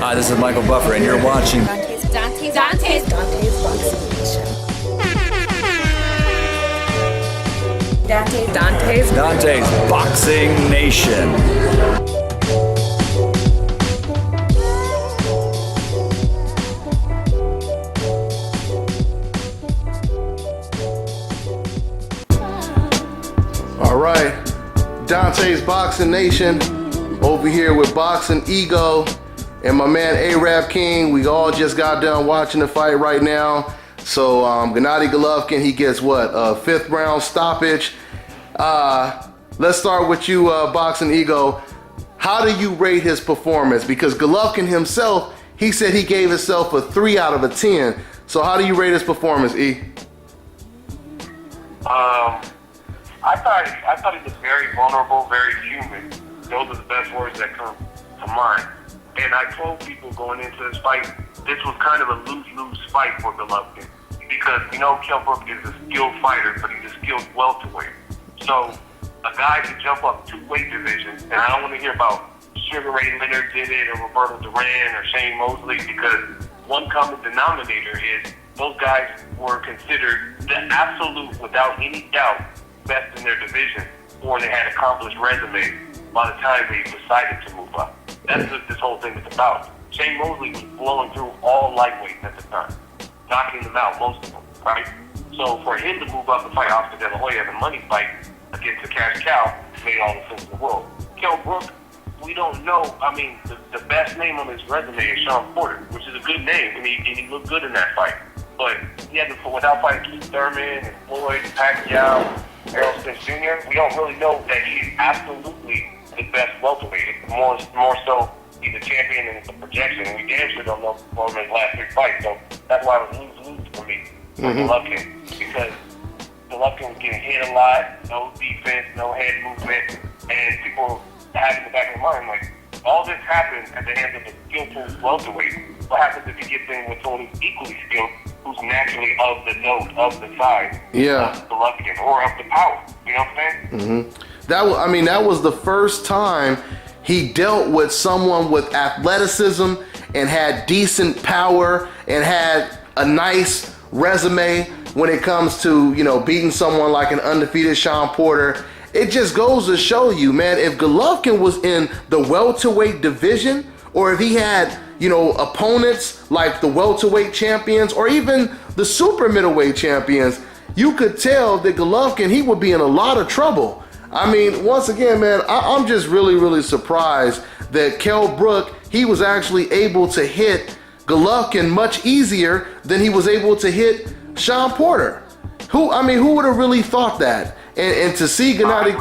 Hi, this is Michael Buffer, and you're watching Dontae'S Boxing Nation. All right, Dontae'S Boxing Nation over here with Boxing Ego and my man A-Rap King. We all just got done watching the fight right now. So Gennady Golovkin, he gets what, a 5th round stoppage. Let's start with you, Boxing Ego. How do you rate his performance? Because Golovkin himself, he said he gave himself a 3 out of 10. So how do you rate his performance, E? I thought he was very vulnerable, very human. Those are the best words that come to mind. And I told people going into this fight, this was kind of a lose-lose fight for Golovkin. Because we know Kell Brook is a skilled fighter, but he's a skilled welterweight. So a guy can jump up 2 weight divisions, and I don't want to hear about Sugar Ray Leonard did it, or Roberto Duran, or Shane Mosley, because one common denominator is those guys were considered the absolute, without any doubt, best in their division, or they had accomplished resumes by the time they decided to move up. That's what this whole thing is about. Shane Mosley was blowing through all lightweights at the time, knocking them out, most of them, right? So for him to move up and fight Oscar De La Hoya in a money fight against a cash cow made all the sense in the world. Kell Brook, we don't know. I mean, the best name on his resume is Sean Porter, which is a good name, and he looked good in that fight. But he had to, without fighting Keith Thurman and Floyd, Pacquiao, Errol Spence Jr., we don't really know that he's absolutely the best welterweight. More so, he's a champion and it's a projection. And we damn sure don't know for him in his last 3 fights. So that's why it was lose-lose for me, for Golovkin. Because Golovkin was getting hit a lot, no defense, no head movement, and people have in the back of their mind, like, all this happens at the hands of a skillful welterweight. What happens if you get in with someone who's equally skilled, who's naturally of the note, of the size, of Golovkin, or of the power? You know what I'm saying? That was the first time he dealt with someone with athleticism and had decent power and had a nice resume when it comes to, you know, beating someone like an undefeated Sean Porter. It just goes to show you, man, if Golovkin was in the welterweight division, or if he had, you know, opponents like the welterweight champions or even the super middleweight champions, you could tell that Golovkin, he would be in a lot of trouble. I mean, once again, man, I'm just really, really surprised that Kell Brook, he was actually able to hit Golovkin much easier than he was able to hit Sean Porter. Who would have really thought that? And to see Gennady,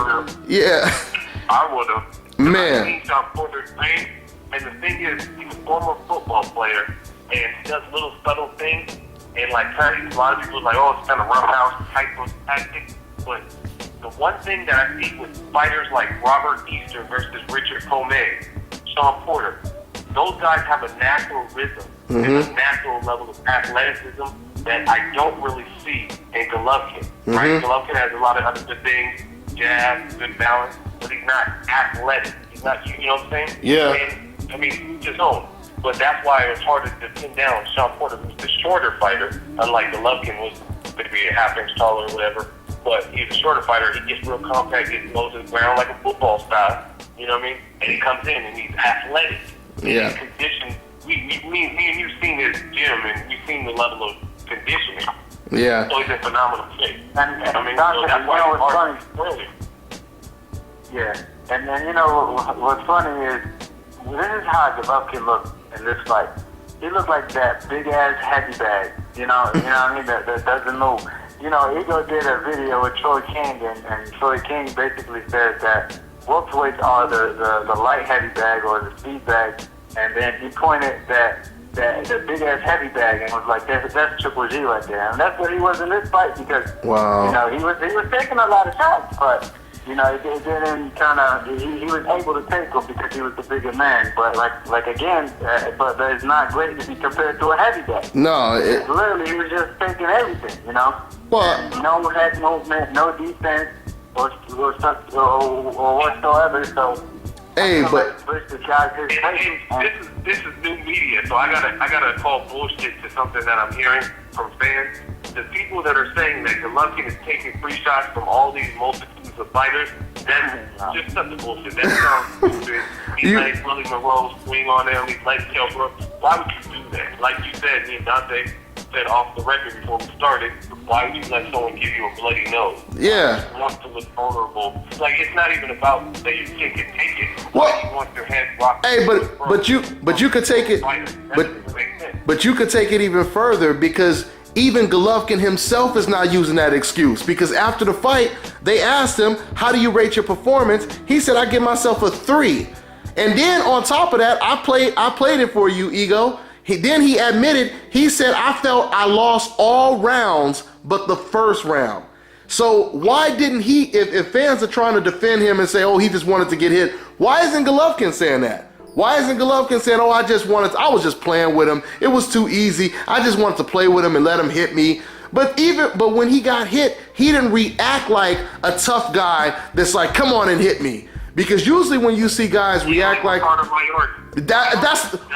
I would have. Man. I've seen Sean Porter's pain, and the thing is, he's a former football player, and he does little subtle things, and like, a lot of people are like, oh, it's kind of roughhouse type of tactics, but the one thing that I see with fighters like Robert Easter versus Richard Comey, Sean Porter, those guys have a natural rhythm and a natural level of athleticism that I don't really see in Golovkin, right? Golovkin has a lot of other good things, jab, good balance, but he's not athletic. He's not, you know what I'm saying? Yeah. And, I mean, he's his own. But that's why it was harder to pin down Sean Porter, who's the shorter fighter, unlike Golovkin was maybe a half-inch taller or whatever. But he's a shorter fighter. He gets real compact, gets low to the ground like a football style. You know what I mean? And he comes in and he's athletic. Yeah. He's conditioned. Me and you've seen his gym, and we've seen the level of conditioning. Yeah. So he's in phenomenal shape. And I mean, Doctor, so that's why you know it's what's hard funny? earlier. Yeah. And then, you know, what's funny is, this is how Golovkin looked in this fight. He looked like that big-ass heavy bag, you know what I mean, that doesn't move. You know, Ego did a video with Troy King, and Troy King basically said that welterweights are the light heavy bag or the speed bag, and then he pointed that the big ass heavy bag and was like, that's Triple G right there, and that's what he was in this fight because you know he was taking a lot of shots, but you know it didn't kind of he was able to take them because he was the bigger man, but like again, but it's not great to be compared to a heavy bag. No, literally he was just taking everything, you know. Well, no head movement, no defense, or whatsoever. So hey, but This is new media So I gotta call bullshit to something that I'm hearing from fans. The people that are saying that Golovkin is taking free shots from all these multitudes of fighters, that's just such a bullshit. That sounds stupid. He let Willie Monroe swing on him. He let Kell Brook. Why would you do that? Like you said, me and Dante said off the record before we started, why would you let someone give you a bloody nose? Yeah. You want to look vulnerable. Like, it's not even about that you think it, take it. Well, why do you want your head rocked? Hey, but you could take it, but you could take it even further, because even Golovkin himself is not using that excuse, because after the fight, they asked him, how do you rate your performance? He said, I give myself a 3. And then on top of that, I played it for you, Ego. Then he admitted, he said, I felt I lost all rounds but the first round. So why didn't he, if fans are trying to defend him and say, oh, he just wanted to get hit, why isn't Golovkin saying that? Why isn't Golovkin saying, oh, I was just playing with him. It was too easy. I just wanted to play with him and let him hit me. But when he got hit, he didn't react like a tough guy that's like, come on and hit me. Because usually when you see guys react like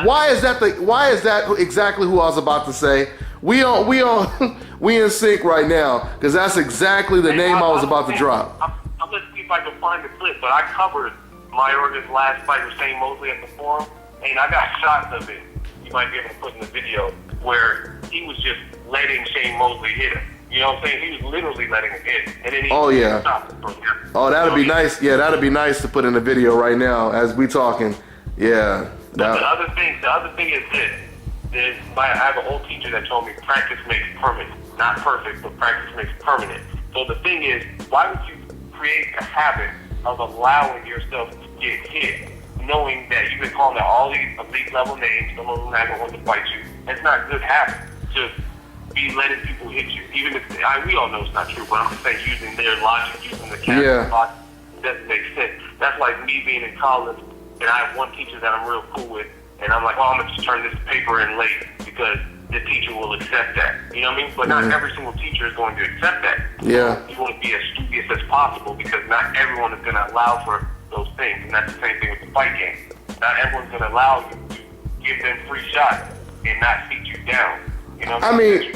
why is that exactly who I was about to say? We in sync right now, because that's exactly the name I was about to drop. I'm gonna see if I can find the clip, but I covered Mayorga's last fight with Shane Mosley at the forum, and I got shots of it. You might be able to put in the video where he was just letting Shane Mosley hit him. You know what I'm saying? He was literally letting him hit, and then he stopped it from him. Oh, that'd be nice. Yeah, that'd be nice to put in the video right now as we talking. Yeah. The other thing is this. I have an old teacher that told me practice makes permanent. Not perfect, but practice makes permanent. So the thing is, why would you create a habit of allowing yourself to get hit, knowing that you've been calling out all these elite level names, some of them haven't wanted to fight you? It's not a good habit to be letting people hit you, even if we all know it's not true, but I'm just saying using their logic, using the captain logic, doesn't make sense. That's like me being in college, and I have one teacher that I'm real cool with, and I'm like, oh, I'm going to just turn this paper in late because the teacher will accept that. You know what I mean? But not every single teacher is going to accept that. Yeah. You want to be as studious as possible, because not everyone is going to allow for those things, and that's the same thing with the fight game. Not everyone's going to allow you to give them free shots and not beat you down. You know, I mean,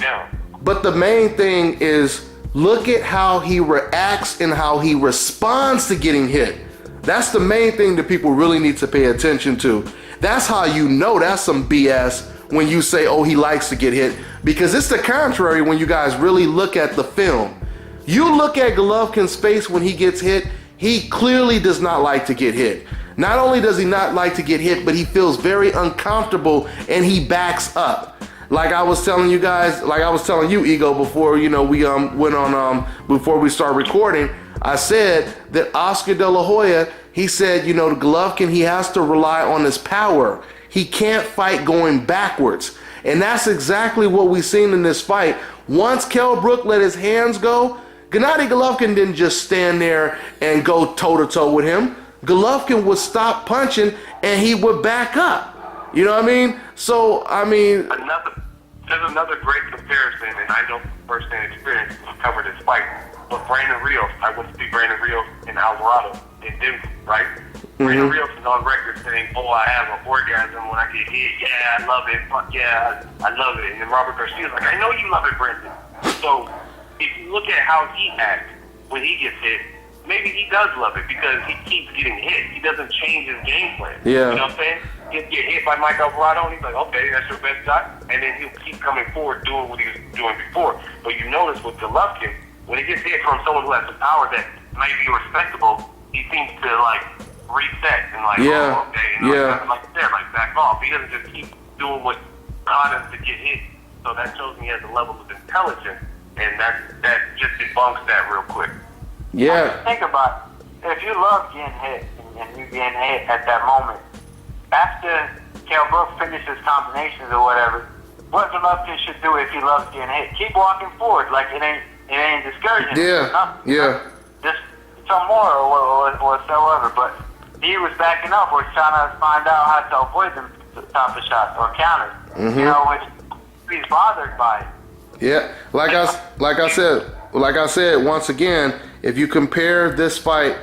but the main thing is, look at how he reacts and how he responds to getting hit. That's the main thing that people really need to pay attention to. That's how you know that's some BS when you say, oh, he likes to get hit, because it's the contrary when you guys really look at the film. You look at Golovkin's face when he gets hit, he clearly does not like to get hit. Not only does he not like to get hit, but he feels very uncomfortable and he backs up. Like I was telling you guys, like I was telling you, Ego, before we went on before we start recording, I said that Oscar De La Hoya, he said, the Golovkin, he has to rely on his power. He can't fight going backwards. And that's exactly what we've seen in this fight. Once Kell Brook let his hands go, Gennady Golovkin didn't just stand there and go toe-to-toe with him. Golovkin would stop punching and he would back up. You know what I mean? So, I mean... There's another great comparison, and I know from first-hand experience, I covered this fight, but Brandon Rios, I went to see Brandon Rios in Alvarado, in Denver, right? Brandon Rios is on record saying, oh, I have an orgasm when I get hit. Yeah, I love it. Fuck yeah, I love it. And then Robert Garcia's like, I know you love it, Brandon. So, if you look at how he acts when he gets hit, maybe he does love it because he keeps getting hit. He doesn't change his game plan. Yeah. You know what I'm saying? He'll get hit by Mike Alvarado, and he's like, okay, that's your best shot. And then he'll keep coming forward doing what he was doing before. But you notice with Golovkin, when he gets hit from someone who has the power that might be respectable, he seems to, reset and, oh, okay. And back off. He doesn't just keep doing what got him to get hit. So that shows me he has a level of intelligence, and that just debunks that real quick. Yeah. Think about it. If you love getting hit and you getting hit at that moment, after Kell Brook finishes combinations or whatever, what Golovkin should do if he loves getting hit? Keep walking forward, like it ain't discouraging. Just some more or whatsoever. But he was backing up or trying to find out how to avoid them type of shots or counters. Which he's bothered by it. Yeah, like I said once again, if you compare this fight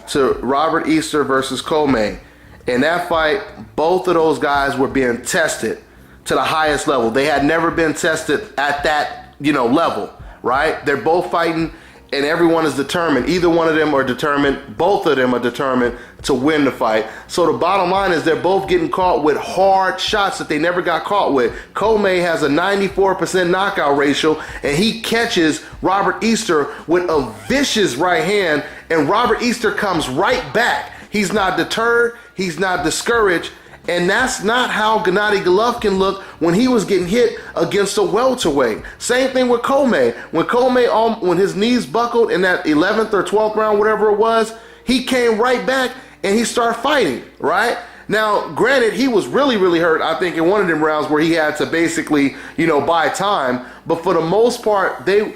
to Robert Easter versus Comey, in that fight, both of those guys were being tested. to the highest level. They had never been tested at that, level, right? They're both fighting, and everyone is determined. Either one of them are determined. Both of them are determined to win the fight. So the bottom line is they're both getting caught with hard shots that they never got caught with. Comey has a 94% knockout ratio, and he catches Robert Easter with a vicious right hand, and Robert Easter comes right back. He's not deterred. He's not discouraged. And that's not how Gennady Golovkin looked when he was getting hit against a welterweight. Same thing with Comey. When his knees buckled in that 11th or 12th round, whatever it was, he came right back and he started fighting, right? Now, granted, he was really, really hurt, I think, in one of them rounds where he had to basically, buy time. But for the most part, them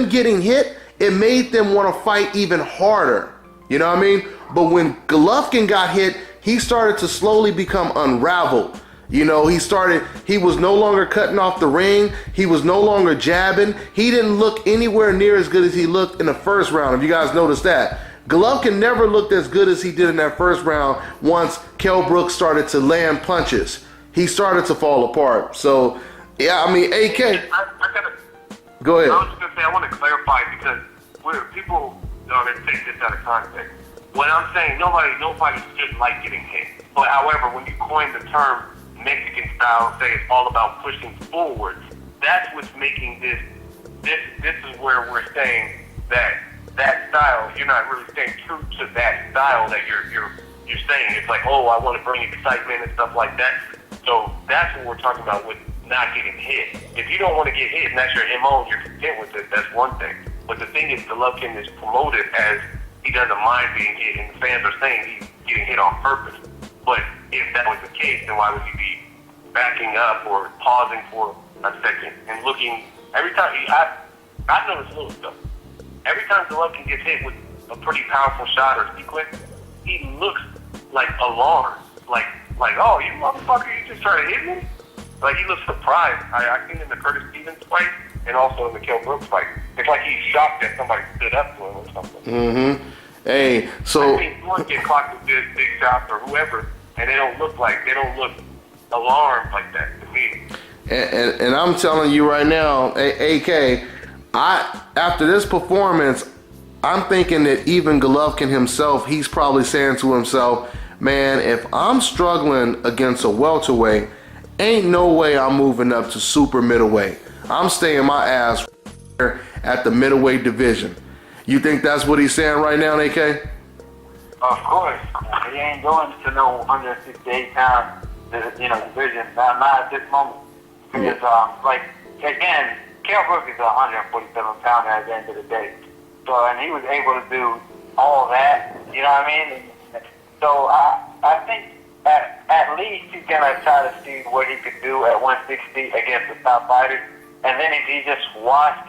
getting hit, it made them want to fight even harder. You know what I mean? But when Golovkin got hit, he started to slowly become unraveled. He was no longer cutting off the ring. He was no longer jabbing. He didn't look anywhere near as good as he looked in the first round, if you guys noticed that. Golovkin never looked as good as he did in that first round once Kell Brooks started to land punches. He started to fall apart. So, yeah, I mean, AK. Go ahead. I was just going to say, I want to clarify because people take this out of context. When I'm saying nobody shouldn't like getting hit. But however, when you coin the term Mexican style, say it's all about pushing forward, that's what's making this is where we're saying that style, you're not really staying true to that style that you're saying. It's like, oh, I want to bring excitement and stuff like that. So that's what we're talking about with not getting hit. If you don't want to get hit and that's your MO and you're content with it, that's one thing. But the thing is, Golovkin is promoted as he doesn't mind being hit, and the fans are saying he's getting hit on purpose. But if that was the case, then why would he be backing up or pausing for a second and looking? Every time I've noticed little stuff. Every time Golovkin gets hit with a pretty powerful shot or sequence, he looks like alarmed, like oh, you motherfucker, you just trying to hit me? Like he looks surprised. I've seen in the Curtis Stevens fight and also in the Kell Brooks fight. It's like he's shocked that somebody stood up to him or something. Mm-hmm. Hey, so you want to get clocked with big shots or whoever, and they don't look alarmed like that to me. And I'm telling you right now, AK, after this performance, I'm thinking that even Golovkin himself, he's probably saying to himself, man, if I'm struggling against a welterweight, ain't no way I'm moving up to super middleweight. I'm staying my ass here at the middleweight division. You think that's what he's saying right now, AK? Of course. He ain't going to no 168 pound, division. Not at this moment. Because, again, Kell Brooks is a 147 pounder at the end of the day. So, and he was able to do all that, you know what I mean? So, I think at least he's going to try to see what he could do at 160 against the top fighters. And then if he just walks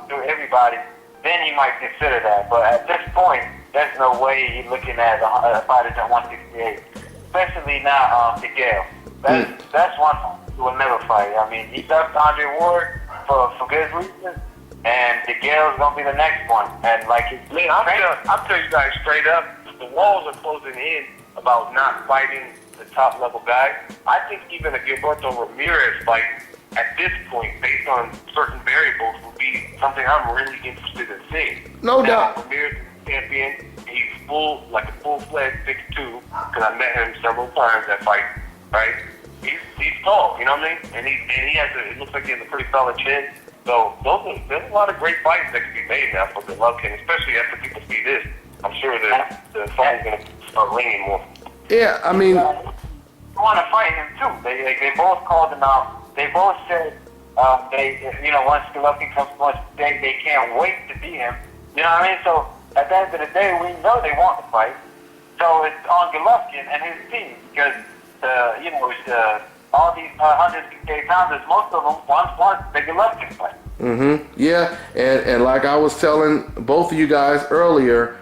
through everybody, then he might consider that. But at this point, there's no way he's looking at fighters at 168, especially now DeGale. That's one he will never fight. I mean, he ducked Andre Ward for good reasons, and DeGale's going to be the next one. And I'll tell you guys straight up, the walls are closing in about not fighting the top level guys. I think even a Gilberto Ramirez fight at this point, based on certain variables, would be something I'm really interested in seeing. No doubt. Ramirez is champion. He's a full-fledged 6'2", because I met him several times at fight, right? He's tall, you know what I mean? And he has it looks like he has a pretty solid chin. So there's a lot of great fights that can be made now for Golovkin, especially after people see this. I'm sure that the phone's going to start ringing more. Yeah, I mean, I want to fight him too. They both called him out. They both said once Golovkin comes to us, they can't wait to beat him. You know what I mean? So at the end of the day, we know they want to fight. So it's on Golovkin and his team because all these 168 pounders, most of them want the Golovkin fight. Mm-hmm. Yeah, and like I was telling both of you guys earlier,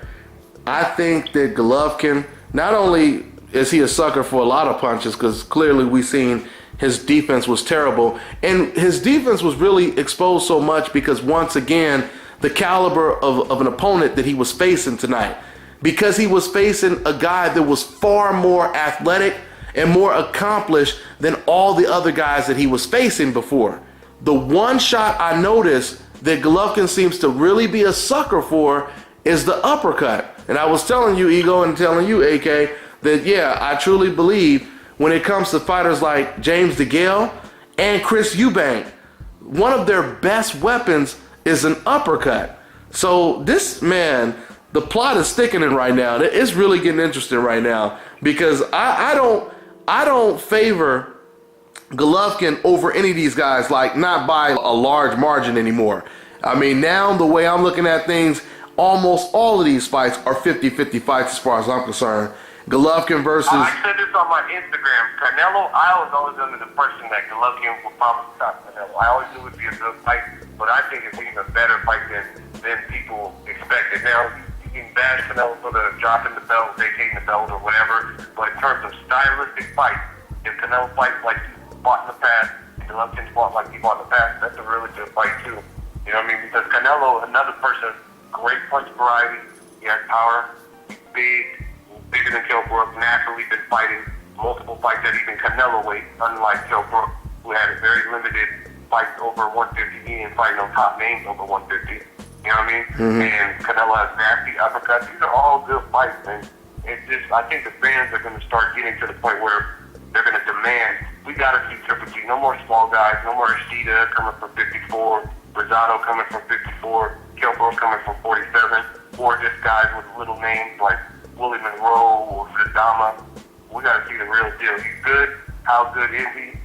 I think that Golovkin, not only is he a sucker for a lot of punches, because clearly we've seen his defense was terrible, and his defense was really exposed so much because once again, the caliber of an opponent that he was facing tonight, because he was facing a guy that was far more athletic and more accomplished than all the other guys that he was facing before. The one shot I noticed that Golovkin seems to really be a sucker for is the uppercut. And I was telling you, Ego, and telling you, AK, that yeah, I truly believe when it comes to fighters like James DeGale and Chris Eubank, one of their best weapons is an uppercut. So this, man, the plot is thickening right now. It's really getting interesting right now because I don't favor Golovkin over any of these guys, like not by a large margin anymore. I mean, now the way I'm looking at things, almost all of these fights are 50-50 fights as far as I'm concerned. Golovkin versus... I said this on my Instagram. Canelo, I was always under the impression that Golovkin would probably stop Canelo. I always knew it would be a good fight, but I think it's even a better fight than people expected. Now, you can bash Canelo for the dropping the belt, vacating the belt, or whatever, but in terms of stylistic fights, if Canelo fights like he fought in the past, Golovkin fought like he fought in the past, that's a really good fight too. You know what I mean? Because Canelo, another person, great punch variety, he has power, he's big, bigger than Kell Brook, naturally been fighting multiple fights at even Canelo weight, unlike Kell Brook, who had a very limited fights over 150. He didn't fight no top names over 150. You know what I mean? Mm-hmm. And Canelo has nasty uppercuts. These are all good fights, and it's just, I think the fans are going to start getting to the point where they're going to demand, we got to see Triple G. No more small guys, no more Ishida coming from 54, Rosado coming from 54, Kell Brook coming from 47, or just guys with little names like Willie Monroe or Zadama. We got to see the real deal. He's good. How good is he?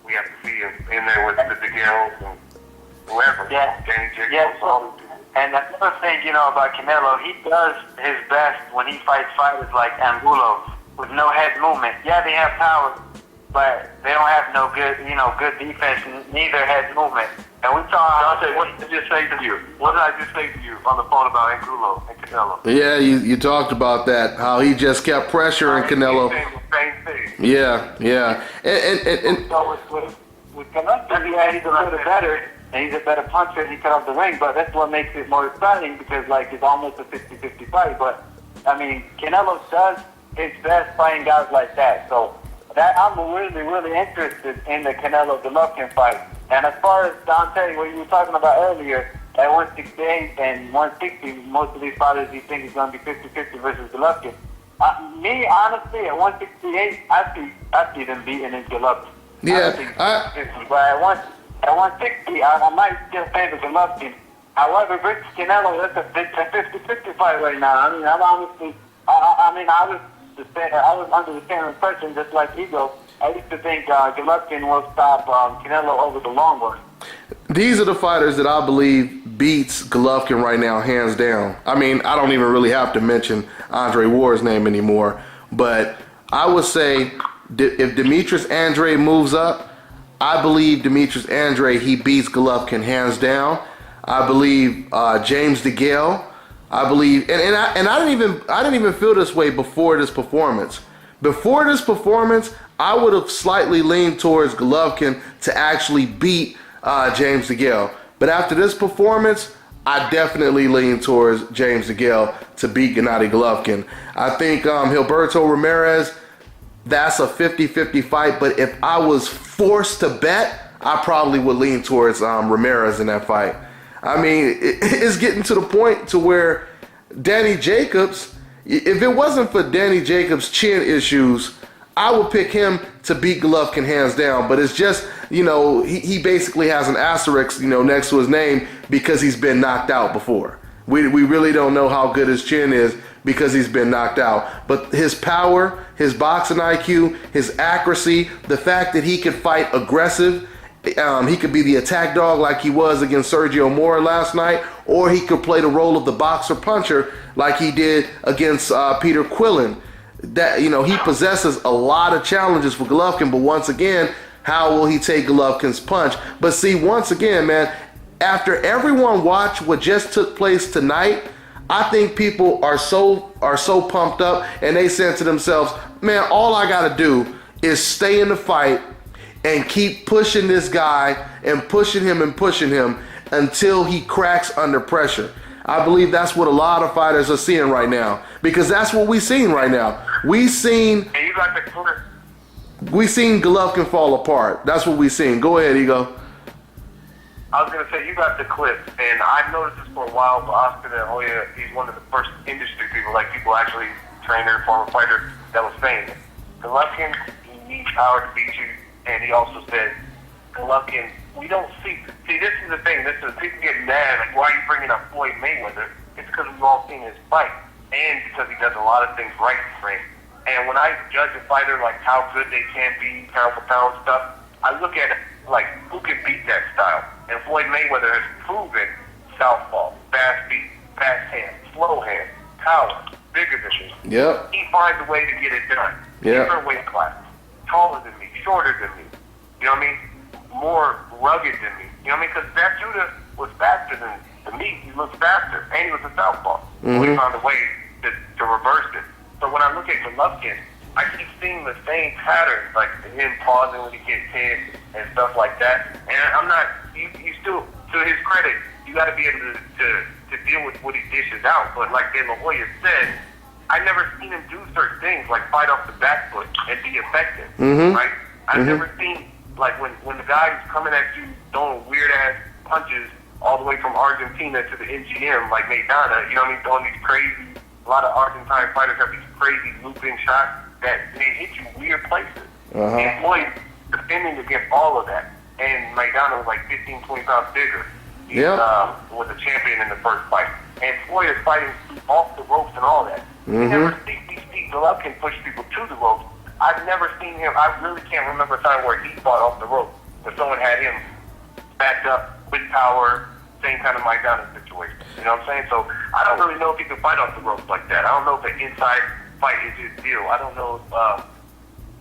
We have to see him in there with the DeGales and whoever. Yeah. Danny Jacobs. Yeah. So, and another thing, about Canelo, he does his best when he fights fighters like Angulo with no head movement. Yeah, they have power, but they don't have no good, good defense, neither head movement. And we saw Dante, what did I just say to you? What did I just say to you on the phone about Angulo and Canelo? Yeah, you talked about that, how he just kept pressuring Canelo. Same thing. Yeah. And so with Canelo, yeah, he's a little better, and he's a better puncher, and he cut off the ring, but that's what makes it more exciting because, it's almost a 50-50 fight. But, Canelo does his best fighting guys like that. So that I'm really, really interested in the Canelo-Golovkin fight. And as far as Dante, what you were talking about earlier, at 168 and 160, most of these fighters you think is going to be 50-50 versus Golovkin. Me, honestly, at 168, I see them beating in Golovkin. yeah, But at 160, I might still favor Golovkin. However, versus Canelo, that's a 50-50 fight right now. I was under the same impression, just like Ego. I used to think Golovkin will stop Canelo over the long run. These are the fighters that I believe beats Golovkin right now, hands down. I don't even really have to mention Andre Ward's name anymore. But I would say if Demetrius Andrade moves up, I believe Demetrius Andrade, he beats Golovkin hands down. I believe James DeGale. I believe, and I didn't even feel this way before this performance. Before this performance, I would have slightly leaned towards Golovkin to actually beat James DeGale. But after this performance, I definitely lean towards James DeGale to beat Gennady Golovkin. I think Gilberto Ramirez, that's a 50-50 fight. But if I was forced to bet, I probably would lean towards Ramirez in that fight. It's getting to the point to where Danny Jacobs, if it wasn't for Danny Jacobs' chin issues, I would pick him to beat Golovkin hands down. But it's just, he basically has an asterisk, next to his name because he's been knocked out before. We really don't know how good his chin is because he's been knocked out. But his power, his boxing IQ, his accuracy, the fact that he could fight aggressive, he could be the attack dog like he was against Sergio Mora last night, or he could play the role of the boxer puncher like he did against Peter Quillen. That he possesses a lot of challenges for Golovkin, but once again, how will he take Golovkin's punch? But see, once again, man, after everyone watched what just took place tonight, I think people are so pumped up, and they said to themselves, man, all I gotta do is stay in the fight and keep pushing this guy and pushing him until he cracks under pressure. I believe that's what a lot of fighters are seeing right now, because that's what we've seen right now. We've seen... And you got the clear... we seen Golovkin fall apart. That's what we seen. Go ahead, Ego. I was gonna say you got the clip, and I've noticed this for a while. But Oscar De La Hoya, he's one of the first industry people, like people actually trainer, former fighter, that was saying it. Golovkin, he needs power to beat you, and he also said, Golovkin, we don't see. See, this is the thing. This is people get mad. Like, why are you bringing up Floyd Mayweather? It's because we've all seen his fight, and because he does a lot of things right in the ring. And when I judge a fighter, like how good they can be, pound for pound stuff, I look at it like who can beat that style. And Floyd Mayweather has proven southpaw, fast feet, fast hand, slow hand, power, bigger than me. Yep. He finds a way to get it done. Yep. Different weight class, taller than me, shorter than me. You know what I mean? More rugged than me. You know what I mean? Because that Judah was faster than me. He looked faster, and he was a southpaw. So he found a way to reverse it. So when I look at Golovkin, I keep seeing the same patterns, like him pausing when he gets hit and stuff like that. And I'm not, you still, to his credit, you got to be able to deal with what he dishes out. But like De La Hoya said, I never seen him do certain things, like fight off the back foot and be effective, right? I've never seen, like when the guy is coming at you throwing weird-ass punches all the way from Argentina to the MGM, like Maidana, you know what I mean, throwing these crazy, a lot of Argentine fighters have these crazy looping shots that they hit you weird places. And Floyd defending against all of that. And Maidana was like 15, 20 pounds bigger. He was a champion in the first fight. And Floyd is fighting off the ropes and all that. You never see Steve Golovkin push people to the ropes. I've never seen him, I really can't remember a time where he fought off the ropes, where someone had him backed up with power, same kind of Maidana situation. You know what I'm saying? So I don't really know if he can fight off the ropes like that. I don't know if an inside fight is his deal. I don't know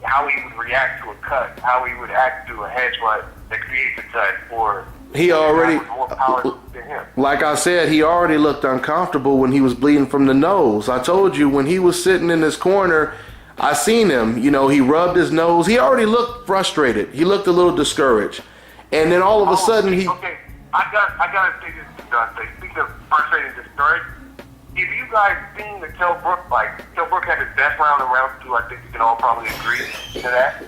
how he would react to a cut, how he would act to a headbutt that creates a cut, or he already, more power than him. like I said, he already looked uncomfortable when he was bleeding from the nose. I told you, when he was sitting in his corner, I seen him, you know, he rubbed his nose. He already looked frustrated. He looked a little discouraged. And then all of a sudden he... Okay, I gotta say this to Dante. Speaking of frustrated and discouraged, if you guys seen the Kell Brook fight, Kell Brook had his best round in round 2. I think we can all probably agree to that.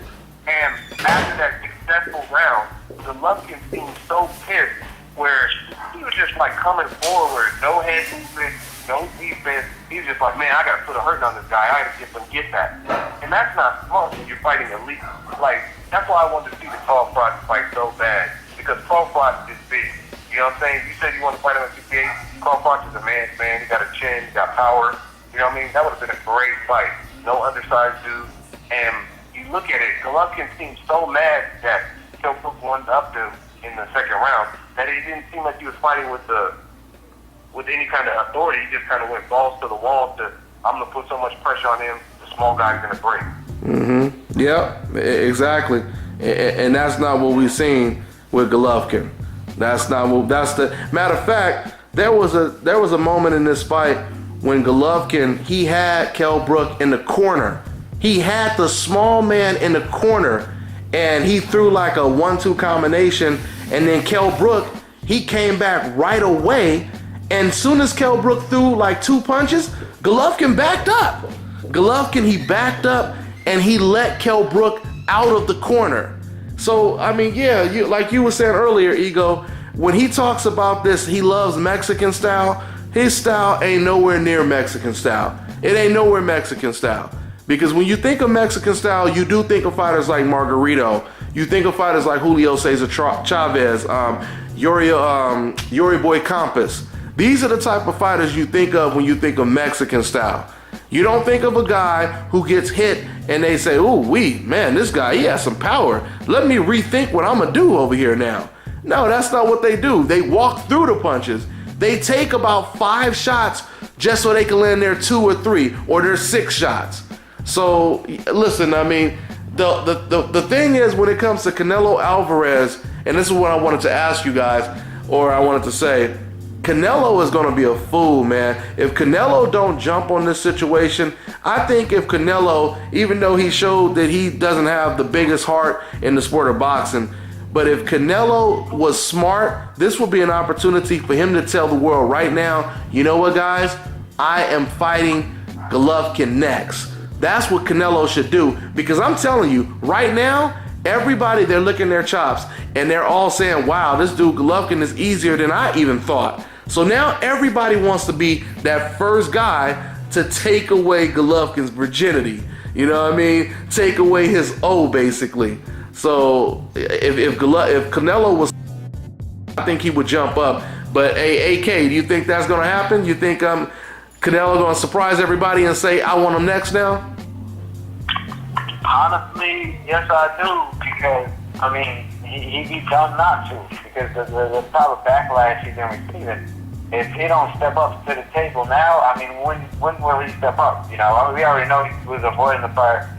And after that successful round, Golovkin seemed so pissed, where he was just like coming forward, no head movement, no defense. He was just like, man, I gotta put a hurt on this guy. I gotta get that. And that's not smart when you're fighting elite. Like, that's why I wanted to see the Tall Frost fight so bad, because Tall Frost is big. You know what I'm saying? You said you want to fight him at 68. Tall Frost is a man's man. He got a chin, he got power. You know what I mean? That would have been a great fight. No undersized dude. And you look at it, Golovkin seemed so mad that Kell Brook won up to him in the second round that it didn't seem like he was fighting with any kind of authority. He just kind of went balls to the wall to, I'm going to put so much pressure on him, the small guy's going to break. Yeah, exactly. And that's not what we've seen with Golovkin. That's not what, that's the matter of fact, there was a moment in this fight when Golovkin, he had Kell Brook in the corner. He had the small man in the corner, and he threw like a 1-2 combination, and then Kell Brook, he came back right away, and soon as Kell Brook threw like 2 punches, Golovkin backed up. Golovkin, he backed up, and he let Kell Brook out of the corner. So, I mean, yeah, like you were saying earlier, Ego, when he talks about this, he loves Mexican style. His style ain't nowhere near Mexican style. It ain't nowhere Mexican style. Because when you think of Mexican style, you do think of fighters like Margarito. You think of fighters like Julio Cesar Chavez, Yuri Boy Campos. These are the type of fighters you think of when you think of Mexican style. You don't think of a guy who gets hit and they say, ooh, man, this guy, he has some power. Let me rethink what I'm gonna do over here now. No, that's not what they do. They walk through the punches. They take about 5 shots just so they can land their 2 or 3 or their 6 shots. So listen, I mean, the thing is, when it comes to Canelo Alvarez, and this is what I wanted to ask you guys, or I wanted to say, Canelo is going to be a fool, man. If Canelo don't jump on this situation, I think if Canelo, even though he showed that he doesn't have the biggest heart in the sport of boxing, but if Canelo was smart, this would be an opportunity for him to tell the world right now, you know what, guys? I am fighting Golovkin next. That's what Canelo should do, because I'm telling you, right now, everybody, they're licking their chops, and they're all saying, wow, this dude Golovkin is easier than I even thought. So now everybody wants to be that first guy to take away Golovkin's virginity. You know what I mean? Take away his O, basically. So if Canelo was, I think he would jump up. But hey, AK, do you think that's going to happen? You think Canelo going to surprise everybody and say, I want him next now? Honestly, yes, I do, because, I mean, he'd be dumb not to, because the type of backlash he's been receiving, if he don't step up to the table now, I mean, when will he step up? You know, we already know he was avoiding the fight,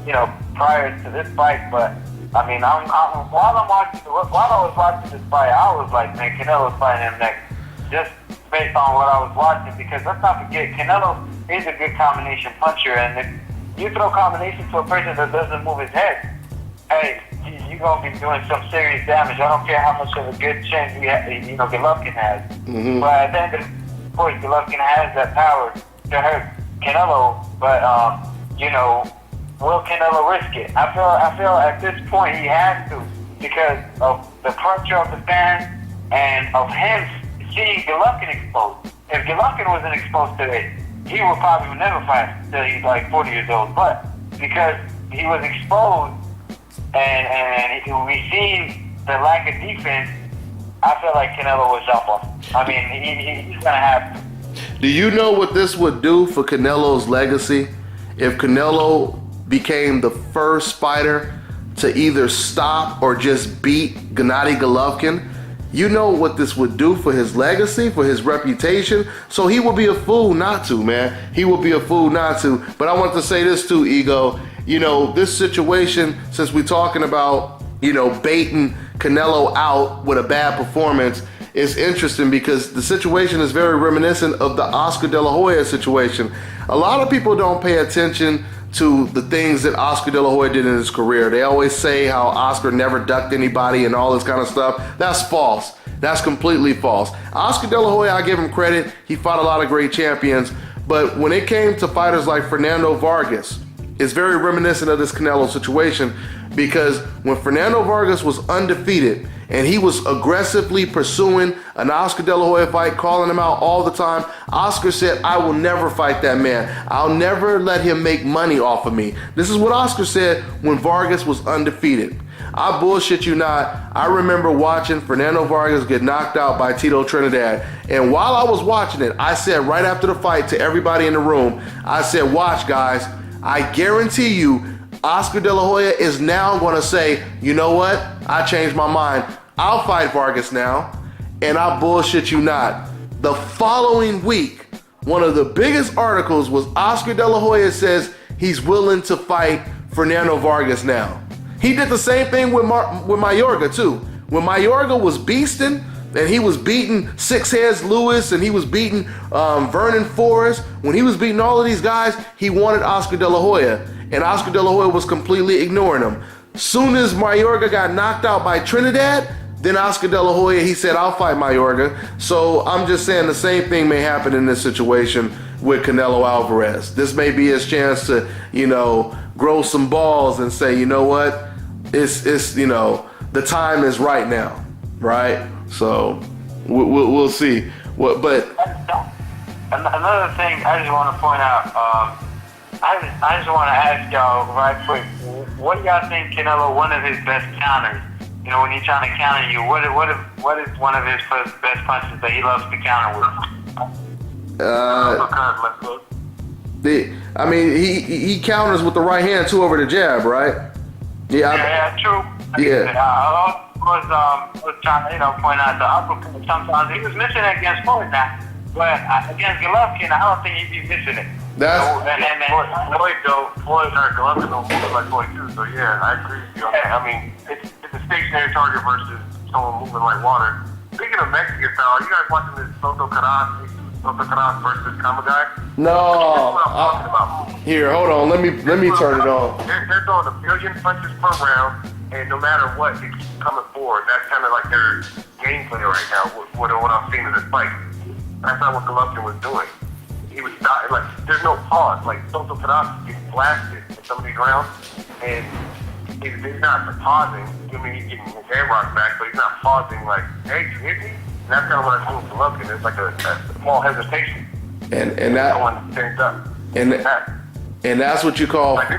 you know, prior to this fight, but, I mean, while I was watching this fight, I was like, man, Canelo's fighting him next, just based on what I was watching, because let's not forget, Canelo is a good combination puncher, and if you throw combination to a person that doesn't move his head, hey, you're going to be doing some serious damage. I don't care how much of a good chin Golovkin has. Mm-hmm. But at the end of course, Golovkin has that power to hurt Canelo, but, you know, will Canelo risk it? I feel at this point he has to, because of the pressure of the fans and of him seeing Golovkin exposed. If Golovkin wasn't exposed today, he would probably never fight until he's like 40 years old. But because he was exposed and we seen the lack of defense, I feel like Canelo will jump off. I mean, he's going to have to. Do you know what this would do for Canelo's legacy if Canelo became the first fighter to either stop or just beat Gennady Golovkin? You know what this would do for his legacy, for his reputation. So he would be a fool not to, man. He would be a fool not to. But I want to say this too, Ego. You know, this situation, since we're talking about, you know, baiting Canelo out with a bad performance, is interesting because the situation is very reminiscent of the Oscar De La Hoya situation. A lot of people don't pay attention to the things that Oscar De La Hoya did in his career. They always say how Oscar never ducked anybody and all this kind of stuff. That's false. That's completely false. Oscar De La Hoya, I give him credit. He fought a lot of great champions. But when it came to fighters like Fernando Vargas, it's very reminiscent of this Canelo situation, because when Fernando Vargas was undefeated and he was aggressively pursuing an Oscar De La Hoya fight, calling him out all the time, Oscar said, I will never fight that man. I'll never let him make money off of me. This is what Oscar said when Vargas was undefeated. I bullshit you not. I remember watching Fernando Vargas get knocked out by Tito Trinidad. And while I was watching it, I said right after the fight to everybody in the room, I said, watch guys, I guarantee you Oscar De La Hoya is now going to say, you know what? I changed my mind. I'll fight Vargas now. And I bullshit you not. The following week, one of the biggest articles was Oscar De La Hoya says he's willing to fight Fernando Vargas now. He did the same thing with Mayorga too. When Mayorga was beasting, and he was beating Six Heads Lewis, and he was beating Vernon Forrest, when he was beating all of these guys, he wanted Oscar De La Hoya. And Oscar De La Hoya was completely ignoring him. Soon as Mayorga got knocked out by Trinidad, then Oscar De La Hoya, he said, I'll fight Mayorga. So I'm just saying the same thing may happen in this situation with Canelo Alvarez. This may be his chance to, you know, grow some balls and say, you know what, it's you know, the time is right now, right? So we'll see. But another thing I just want to point out, I just want to ask y'all right quick, what do y'all think Canelo, one of his best counters? You know, when he's trying to counter you, what is one of his best punches that he loves to counter with? I mean, he counters with the right hand too over the jab, right? Yeah, true. Yeah. I was trying to, point out the uppercut. Sometimes he was missing it against Floyd now, but against Golovkin, I don't think he'd be missing it. That's Floyd or Golovkin don't move like Floyd too. So yeah, I agree with you on that. I mean, it's a stationary target versus someone moving like water. Speaking of Mexican style, are you guys watching this Soto Caras versus Kamagai? No. That's what I'm talking about. Here, hold on. Let me turn it on. They're throwing 1 billion punches per round, and no matter what, they keep coming forward. That's kind of like their gameplay right now. What I'm seeing in this fight. That's not what Golovkin was doing. He was like, there's no pause. Like Soto Caras blasted in some of these rounds, and he's not pausing. I mean, he's getting his head rocked back, but he's not pausing like, hey, you hit me? And that's kind of what I feel with Golovkin. There's like a small hesitation. And that no one stands up. And that's what you call like a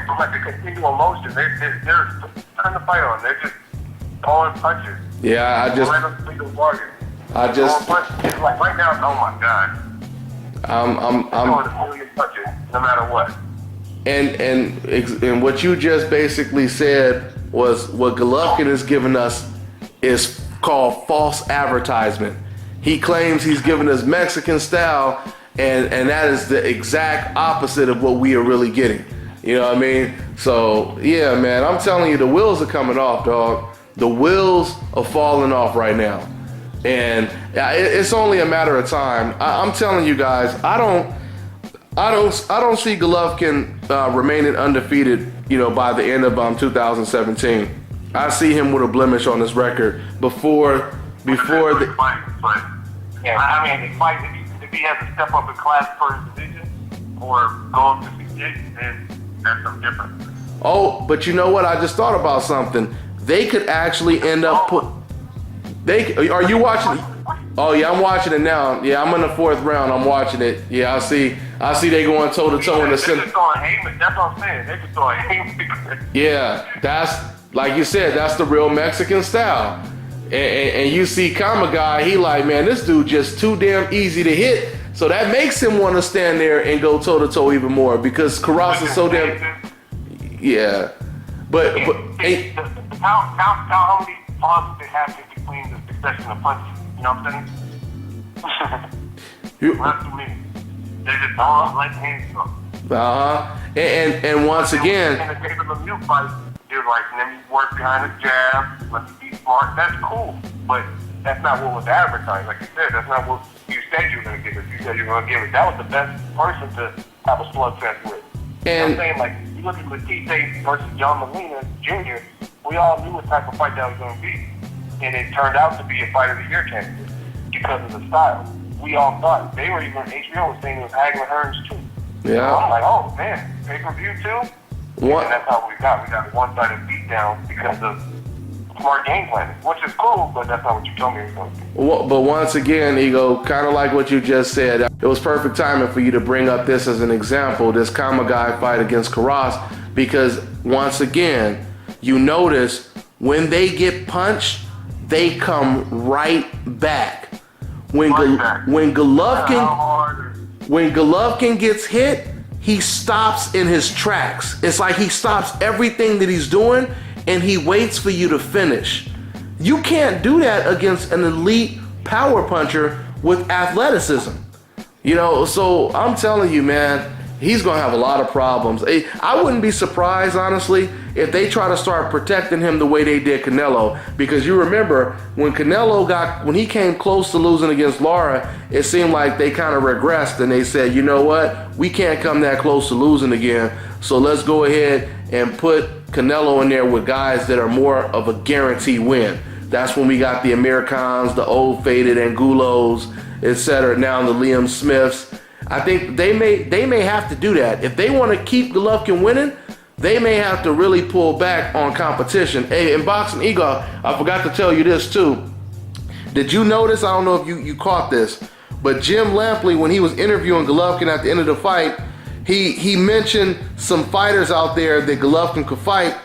continual motion. They're turning the fight on. They're just throwing punches. Yeah, I just it's like right now. Oh my God. I'm throwing a million punches no matter what. And what you just basically said was what Golovkin has given us is called false advertisement. He claims he's giving us Mexican style, and that is the exact opposite of what we are really getting. You know what I mean? So yeah, man, I'm telling you, the wheels are coming off, dog. The wheels are falling off right now, and it's only a matter of time. I'm telling you guys, I don't see Golovkin remaining undefeated, you know, by the end of 2017. I see him with a blemish on his record before the fight. But yeah, I mean, if he has to step up in class for his division or go up to CJ, then that's something different. Oh, but you know what? I just thought about something. They could actually end up are you watching? Oh yeah, I'm watching it now. Yeah, I'm in the 4th round. I'm watching it. Yeah, I see they going toe to toe in the center. They're just throwing haymakers. That's what I'm saying. They're just throwing haymakers. Yeah, that's like you said. That's the real Mexican style. And you see Kamagai, he like, man, this dude just too damn easy to hit. So that makes him want to stand there and go toe to toe even more because Karras is so damn. Yeah, but how many pauses they have in between the succession of punches? You know what I'm saying? Not too many. They're just all like hands up. And once again, in the case of a mute fight, they're like, let me work behind the jab, let me be smart. That's cool, but that's not what was advertised. Like you said, that's not what you said you were going to give it. You said you were going to give it. That was the best person to have a slugfest with. And I'm saying, like, you look at Batiste versus John Molina Jr., we all knew what type of fight that was going to be. And it turned out to be a fight of the year candidate because of the style. We all thought. They were even, HBO was saying it was Hagler Hearns too. yeah. So I'm like, oh man, pay-per-view too? What? And that's how we got. We got a one-sided beatdown because of smart game planning, which is cool, but that's not what you told me it was going to be. Well, but once again, Ego, kind of like what you just said, it was perfect timing for you to bring up this as an example, this Kamagai fight against Karras, because once again, you notice when they get punched, they come right back. When Golovkin gets hit, he stops in his tracks. It's like he stops everything that he's doing and he waits for you to finish. You can't do that against an elite power puncher with athleticism. You know, so I'm telling you, man, he's going to have a lot of problems. I wouldn't be surprised, honestly, if they try to start protecting him the way they did Canelo. Because you remember, when he came close to losing against Lara, it seemed like they kind of regressed and they said, you know what, we can't come that close to losing again. So let's go ahead and put Canelo in there with guys that are more of a guaranteed win. That's when we got the Amir Khans, the old faded Angulos, etc. Now the Liam Smiths. I think they may have to do that. If they want to keep Golovkin winning, they may have to really pull back on competition. Hey, in Boxing Eagle, I forgot to tell you this too. Did you notice, I don't know if you caught this, but Jim Lampley, when he was interviewing Golovkin at the end of the fight, he mentioned some fighters out there that Golovkin could fight.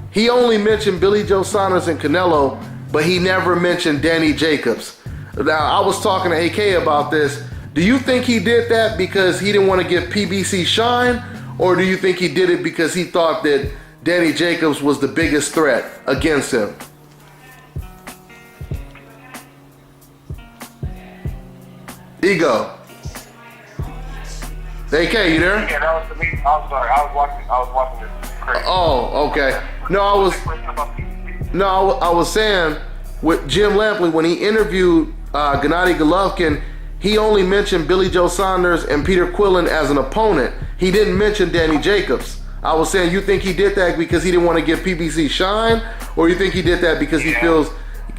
He only mentioned Billy Joe Saunders and Canelo, but he never mentioned Danny Jacobs. Now, I was talking to AK about this. Do you think he did that because he didn't want to give PBC shine? Or do you think he did it because he thought that Danny Jacobs was the biggest threat against him? Ego. AK, you there? Yeah, that was to me. I'm sorry. I was watching this. Crazy. Oh, okay. No, I was saying with Jim Lampley, when he interviewed Gennady Golovkin, he only mentioned Billy Joe Saunders and Peter Quillen as an opponent. He didn't mention Danny Jacobs. I was saying, you think he did that because he didn't want to give PBC shine, or you think he did that because he feels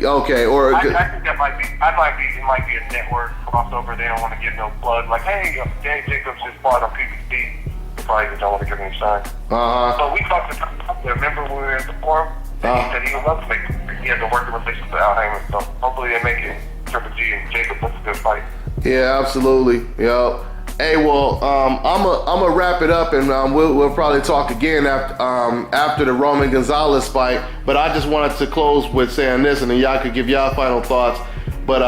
okay? Or I think that it might be a network crossover. They don't want to give no plug. Like, hey, Danny Jacobs just fought on PBC. fight and don't want to give any sign. So we talked to him. Remember when we were at the forum? And he said he would love to make it. He has a working relationship with Al Heyman, so hopefully they make it Triple G and Jacob. That's a good fight. Yeah, absolutely. Yo. Hey, well, I'm a wrap it up, and we'll probably talk again after the Roman Gonzalez fight. But I just wanted to close with saying this, and then y'all could give y'all final thoughts. But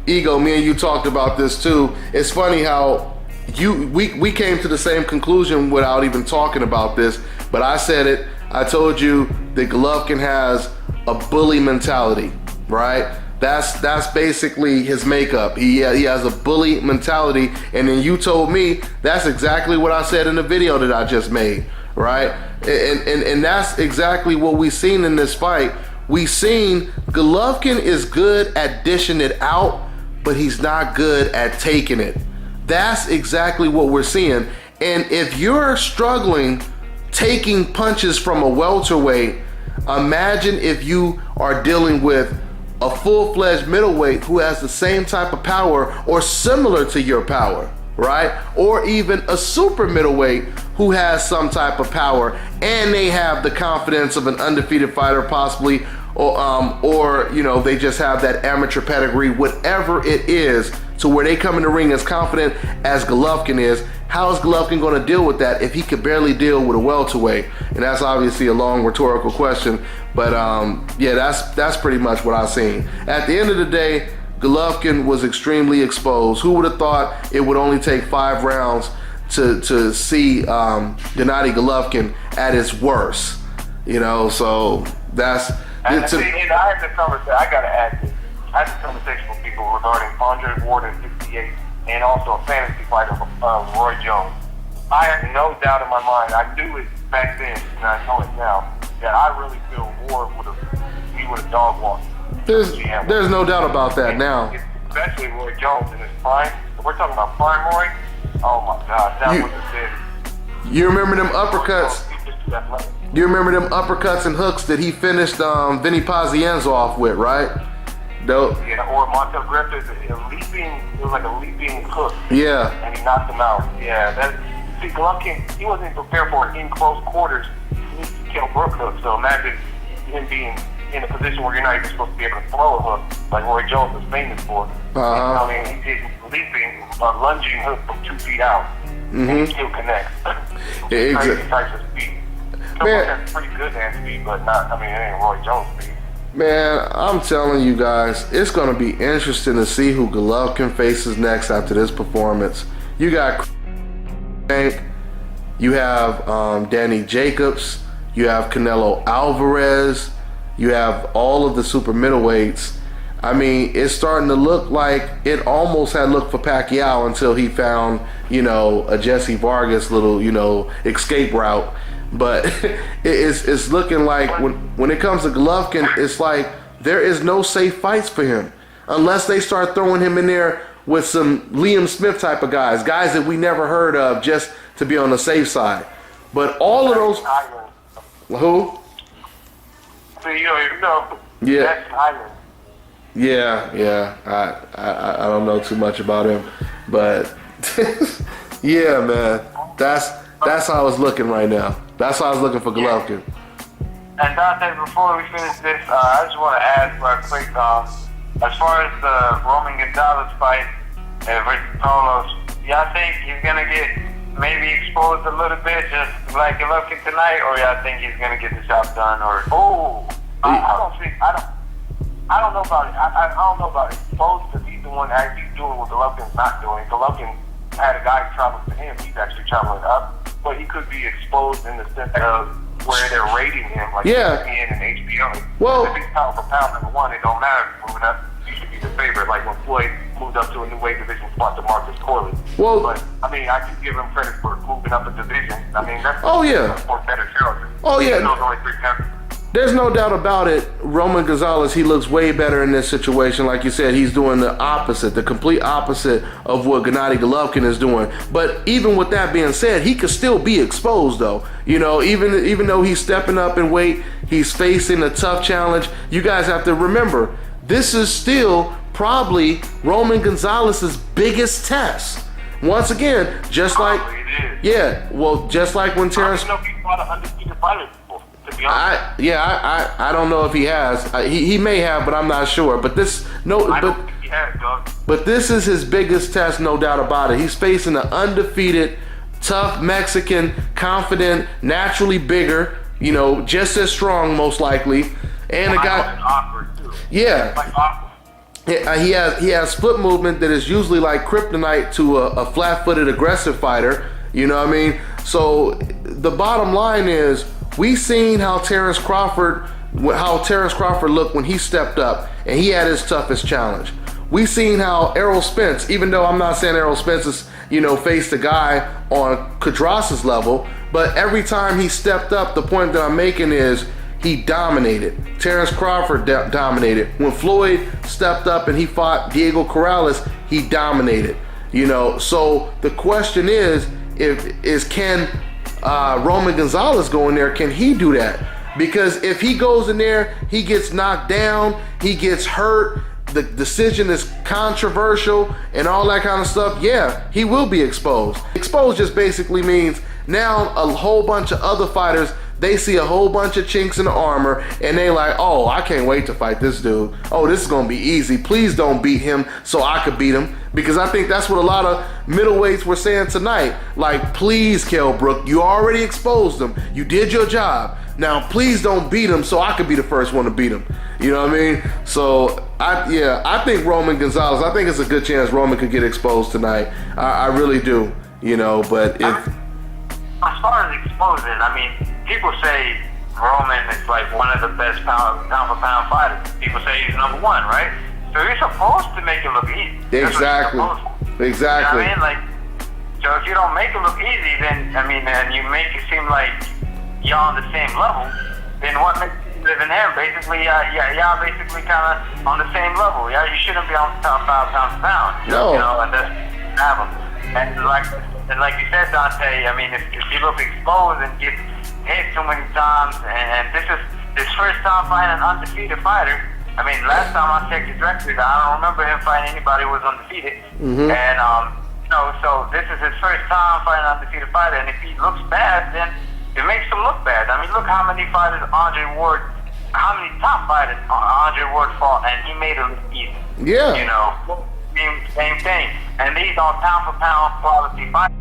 Ego, me and you talked about this too. It's funny how we came to the same conclusion without even talking about this. But I said it. I told you that Golovkin has a bully mentality, right? That's basically his makeup. He has a bully mentality, and then you told me that's exactly what I said in the video that I just made, right? And that's exactly what we seen in this fight. We seen Golovkin is good at dishing it out, but he's not good at taking it. That's exactly what we're seeing. And if you're struggling taking punches from a welterweight, imagine if you are dealing with a full-fledged middleweight who has the same type of power or similar to your power, right? Or even a super middleweight who has some type of power and they have the confidence of an undefeated fighter possibly, or you know, they just have that amateur pedigree, whatever it is, to where they come in the ring as confident as Golovkin is. How is Golovkin going to deal with that if he could barely deal with a welterweight? And that's obviously a long rhetorical question, but yeah, that's pretty much what I've seen. At the end of the day, Golovkin was extremely exposed. Who would have thought it would only take 5 rounds to see Gennady Golovkin at his worst? You know, so that's. And I had this conversation. I gotta add this. I had this conversation with people regarding Andre Ward in '68 and also a fantasy fighter, Roy Jones. I have no doubt in my mind. I knew it back then, and I know it now, that I really feel Ward would have dog walked. There's no doubt about that now. Especially Roy Jones in his prime. If we're talking about prime Roy, oh my God, that was the You remember them uppercuts? You remember them uppercuts and hooks that he finished Vinny Pazienza off with, right? Dope. Yeah, or Montel Griffith, it was like a leaping hook. Yeah. And he knocked him out. Yeah, see, Golovkin, he wasn't prepared for it in close quarters. He needs to kill Brook hook. So imagine him being in a position where you're not even supposed to be able to throw a hook, like Roy Jones is famous for. I mean, he did leaping, lunging hook from 2 feet out, and he still connects. Crazy types of speed. That's pretty good hand speed, but not. I mean, it ain't Roy Jones speed. Man, I'm telling you guys, it's going to be interesting to see who Golovkin faces next after this performance. You got Tank, you have Danny Jacobs, you have Canelo Alvarez, you have all of the super middleweights. I mean, it's starting to look like it almost had looked for Pacquiao until he found, you know, a Jesse Vargas little, you know, escape route. But it's looking like when it comes to Golovkin, it's like there is no safe fights for him unless they start throwing him in there with some Liam Smith type of guys that we never heard of, just to be on the safe side. But all of those, who? So you don't even know. Yeah. That's Island. Yeah. I don't know too much about him, but yeah, man, that's how it's looking right now. That's how I was looking for Golovkin. And Dante, before we finish this, I just want to ask real quick, as far as the Roman Gonzalez fight versus Carlos, y'all think he's going to get maybe exposed a little bit, just like Golovkin tonight, or y'all think he's going to get the job done? Or I don't know about it. I don't know about exposed, because he's the one actually doing what Golovkin's not doing. Golovkin had a guy traveling to him. He's actually traveling up. But he could be exposed in the sense of where they're rating him, like ESPN and HBO. Well, if he's pound for pound #1, it don't matter if moving up. He should be the favorite. Like when Floyd moved up to a new weight division spot to Marcus Corley. Well, but I mean, I can give him credit for moving up a division. I mean, that's for better character. Oh yeah. Those only 3 countries. There's no doubt about it. Roman Gonzalez, he looks way better in this situation. Like you said, he's doing the opposite, the complete opposite of what Gennady Golovkin is doing. But even with that being said, he could still be exposed, though. You know, even though he's stepping up in weight, he's facing a tough challenge. You guys have to remember, this is still probably Roman Gonzalez's biggest test. once again, just like, It is. yeah, well, just like when I Terrence, don't know if he fought an undefeated fighter before, to be honest. I don't know if he has. He may have, but I'm not sure. But this, no, I but don't think he has, dog. but this is his biggest test, no doubt about it. He's facing an undefeated, tough Mexican, confident, naturally bigger, you know, just as strong, most likely, and a guy. Awkward too. Yeah. Like awkward. He has foot movement that is usually like kryptonite to a flat-footed aggressive fighter. You know what I mean? So the bottom line is, we seen how Terrence Crawford looked when he stepped up and he had his toughest challenge. We seen how Errol Spence, even though I'm not saying Errol Spence is, you know, faced a guy on Kadras's level, but every time he stepped up, the point that I'm making is, he dominated. Terrence Crawford dominated. When Floyd stepped up and he fought Diego Corrales, he dominated. You know, so the question is, can Roman Gonzalez go in there? Can he do that? Because if he goes in there, he gets knocked down, he gets hurt, the decision is controversial and all that kind of stuff, yeah, he will be exposed. Exposed just basically means now a whole bunch of other fighters, they see a whole bunch of chinks in the armor and they like, oh, I can't wait to fight this dude. Oh, this is gonna be easy. Please don't beat him so I could beat him. Because I think that's what a lot of middleweights were saying tonight. Like, please, Kell Brook, you already exposed him. You did your job. Now, please don't beat him so I could be the first one to beat him. You know what I mean? So, I think Roman Gonzalez, I think it's a good chance Roman could get exposed tonight. I really do. You know, but if... As far as exposing, I mean, people say Roman is like one of the best pound for pound fighters. People say he's number one, right? So you're supposed to make him look easy. Exactly. Exactly. You know what I mean? Like, so if you don't make him look easy, then, I mean, and you make it seem like you're on the same level, then what makes you live in him? Basically, y'all basically kind of on the same level. Yeah, you shouldn't be on top pound for pound. No. You know, and that's have him. And like you said, Dante, I mean, if you look exposed and get hit too many times, and this is his first time fighting an undefeated fighter. I mean, last time I checked his record, I don't remember him fighting anybody who was undefeated. Mm-hmm. And, you know, so this is his first time fighting an undefeated fighter, and if he looks bad, then it makes him look bad. I mean, look how many top fighters Andre Ward fought, and he made him look easy. Yeah. You know, same thing. And these are pound for pound quality fighters.